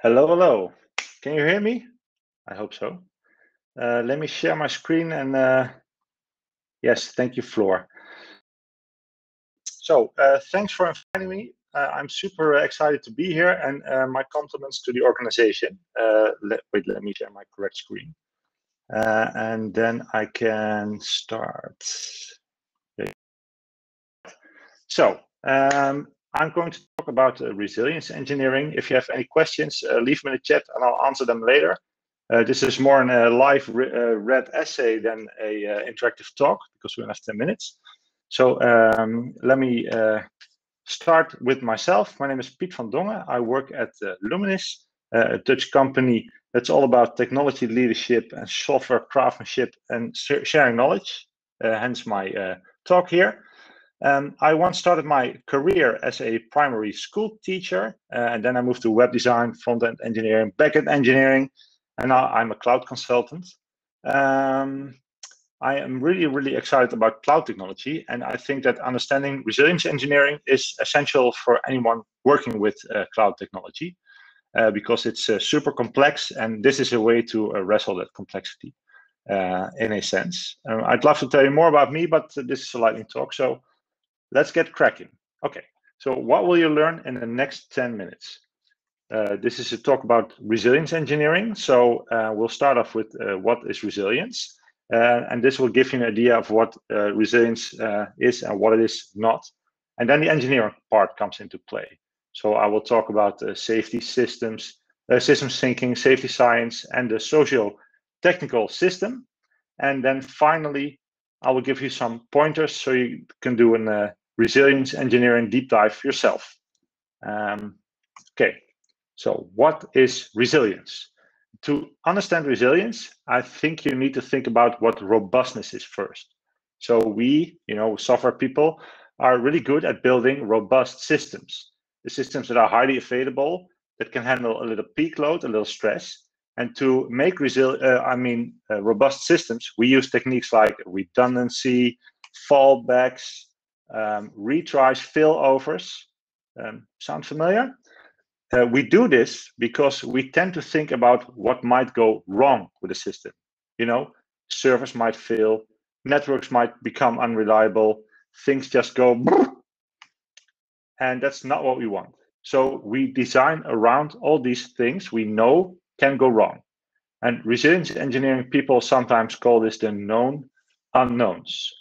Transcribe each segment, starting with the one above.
Hello, hello. Can you hear me? I hope so. Let me share my screen and yes, thank you, Floor. So thanks for inviting me. I'm super excited to be here and my compliments to the organization. Let me share my correct screen. And then I can start. So I'm going to talk about resilience engineering. If you have any questions, leave them in the chat and I'll answer them later. This is more a live read essay than a interactive talk because we only have 10 minutes. So let me start with myself. My name is Piet van Dongen. I work at Luminis, a Dutch company that's all about technology leadership and software craftsmanship and sharing knowledge, hence my talk here. I once started my career as a primary school teacher, and then I moved to web design, front-end engineering, back-end engineering, and now I'm a cloud consultant. I am really excited about cloud technology, and I think that understanding resilience engineering is essential for anyone working with cloud technology, because it's super complex, and this is a way to wrestle that complexity in a sense. I'd love to tell you more about me, but this is a lightning talk, so let's get cracking. Okay, so what will you learn in the next 10 minutes? This is a talk about resilience engineering. So we'll start off with what is resilience. And this will give you an idea of what resilience is and what it is not. And then the engineering part comes into play. So I will talk about safety systems, systems thinking, safety science, and the socio-technical system. And then finally, I will give you some pointers so you can do a resilience engineering deep dive yourself. Okay, so what is resilience? To understand resilience, I think you need to think about what robustness is first. So we, software people, are really good at building robust systems. The systems that are highly available, that can handle a little peak load, a little stress. And to make robust systems, we use techniques like redundancy, fallbacks, retries, failovers. Sound familiar? We do this because we tend to think about what might go wrong with the system. Servers might fail, networks might become unreliable, things just go, and that's not what we want. So we design around all these things we know can go wrong. And resilience engineering people sometimes call this the known unknowns.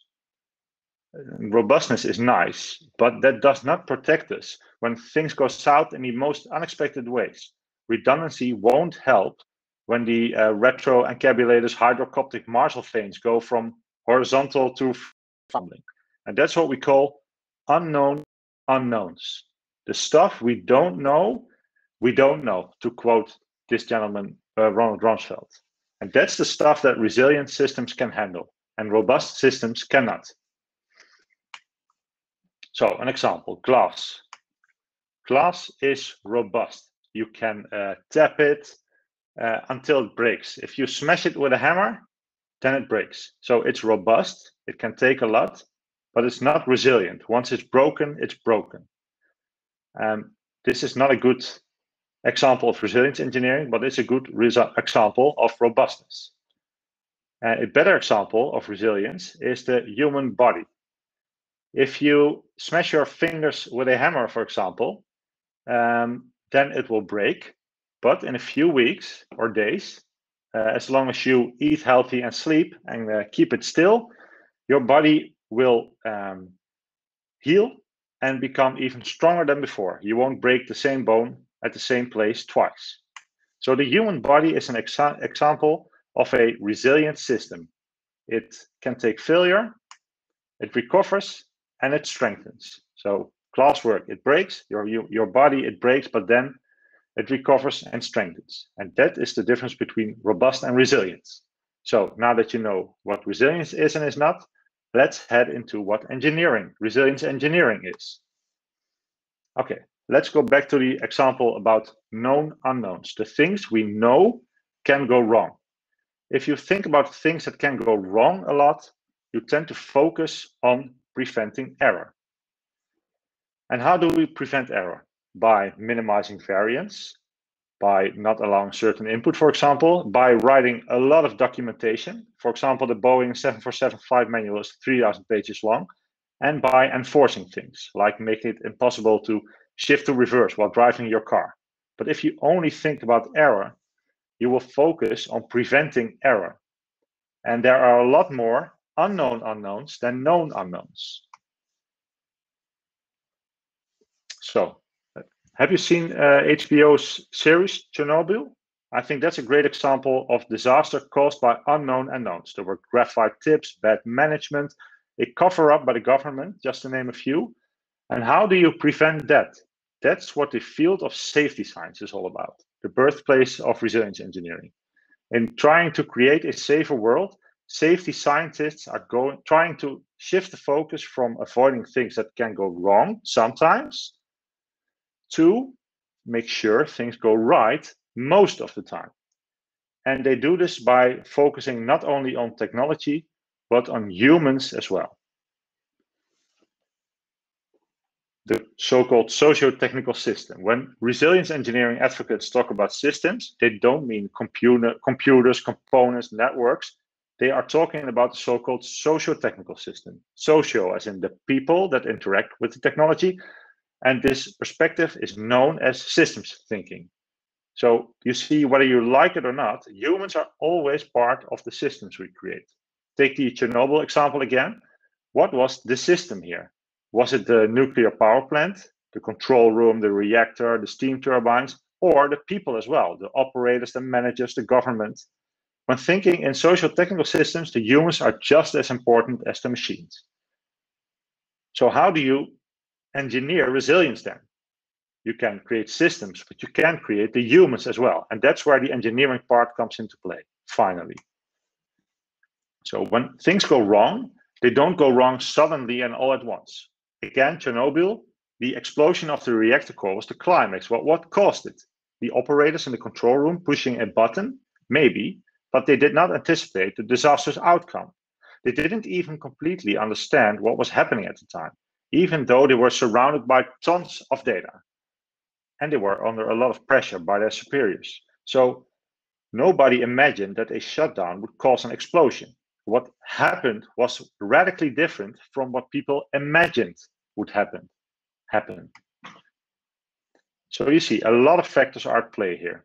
Robustness is nice, but that does not protect us when things go south in the most unexpected ways. Redundancy won't help when the retro-encabulator's hydrocoptic Marshall vanes go from horizontal to fumbling. And that's what we call unknown unknowns. The stuff we don't know, to quote this gentleman, Ronald Rumsfeld. And that's the stuff that resilient systems can handle, and robust systems cannot. So an example, glass. Glass is robust. You can tap it until it breaks. If you smash it with a hammer, then it breaks. So it's robust. It can take a lot, but it's not resilient. Once it's broken, it's broken. This is not a good example of resilience engineering, but it's a good example of robustness. A better example of resilience is the human body. If you smash your fingers with a hammer, for example, then it will break. But in a few weeks or days, as long as you eat healthy and sleep and keep it still, your body will heal and become even stronger than before. You won't break the same bone at the same place twice. So the human body is an example of a resilient system. It can take failure, it recovers, and it strengthens. So glasswork, it breaks, your body, it breaks, but then it recovers and strengthens. And that is the difference between robust and resilience. So now that you know what resilience is and is not, let's head into what resilience engineering is. Okay, let's go back to the example about known unknowns, the things we know can go wrong. If you think about things that can go wrong a lot, you tend to focus on preventing error. And how do we prevent error? By minimizing variance, by not allowing certain input, for example, by writing a lot of documentation. For example, the Boeing 7475 manual is 3,000 pages long, and by enforcing things, like making it impossible to shift to reverse while driving your car. But if you only think about error, you will focus on preventing error. And there are a lot more unknown unknowns than known unknowns. So, have you seen HBO's series Chernobyl? I think that's a great example of disaster caused by unknown unknowns. There were graphite tips, bad management, a cover-up by the government, just to name a few. And how do you prevent that? That's what the field of safety science is all about, the birthplace of resilience engineering. In trying to create a safer world, safety scientists are trying to shift the focus from avoiding things that can go wrong sometimes to make sure things go right most of the time. And they do this by focusing not only on technology, but on humans as well. The so-called socio-technical system. When resilience engineering advocates talk about systems, they don't mean computers, components, networks. They are talking about the so-called socio-technical system. Socio as in the people that interact with the technology. And this perspective is known as systems thinking. So you see, whether you like it or not, humans are always part of the systems we create. Take the Chernobyl example again. What was the system here? Was it the nuclear power plant, the control room, the reactor, the steam turbines, or the people as well, the operators, the managers, the government? When thinking in socio-technical systems, the humans are just as important as the machines. So how do you engineer resilience then? You can create systems, but you can create the humans as well. And that's where the engineering part comes into play, finally. So when things go wrong, they don't go wrong suddenly and all at once. Again, Chernobyl, the explosion of the reactor core was the climax. What caused it? The operators in the control room pushing a button? Maybe, but they did not anticipate the disastrous outcome. They didn't even completely understand what was happening at the time, even though they were surrounded by tons of data. And they were under a lot of pressure by their superiors. So nobody imagined that a shutdown would cause an explosion. What happened was radically different from what people imagined would happen. So you see, a lot of factors are at play here,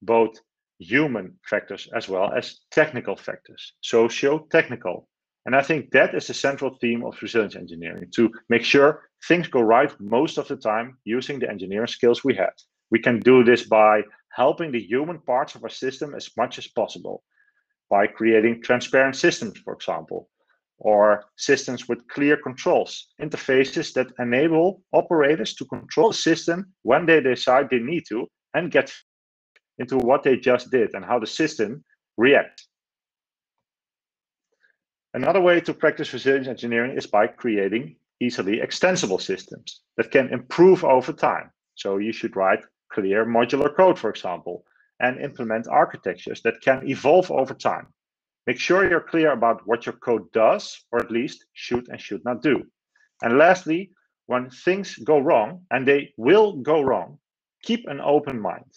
both human factors as well as technical factors, socio-technical. And I think that is the central theme of resilience engineering, to make sure things go right most of the time using the engineering skills we have. We can do this by helping the human parts of our system as much as possible, by creating transparent systems, for example, or systems with clear controls, interfaces that enable operators to control the system when they decide they need to and get into what they just did and how the system reacts. Another way to practice resilience engineering is by creating easily extensible systems that can improve over time. So you should write clear modular code, for example, and implement architectures that can evolve over time. Make sure you're clear about what your code does, or at least should and should not do. And lastly, when things go wrong, and they will go wrong, keep an open mind.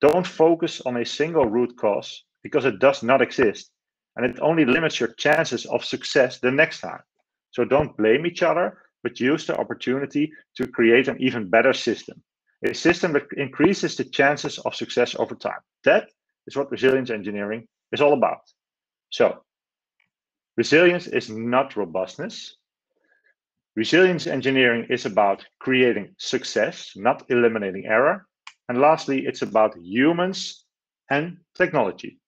Don't focus on a single root cause, because it does not exist, and it only limits your chances of success the next time. So don't blame each other, but use the opportunity to create an even better system. A system that increases the chances of success over time. That is what resilience engineering is all about. So, resilience is not robustness. Resilience engineering is about creating success, not eliminating error. And lastly, it's about humans and technology.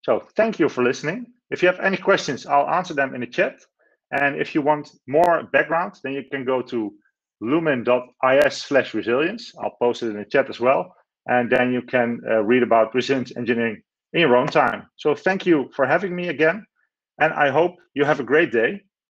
So, thank you for listening. If you have any questions, I'll answer them in the chat. And if you want more background, then you can go to lumen.is/resilience. I'll post it in the chat as well. And then you can read about resilience engineering in your own time. So thank you for having me again. And I hope you have a great day.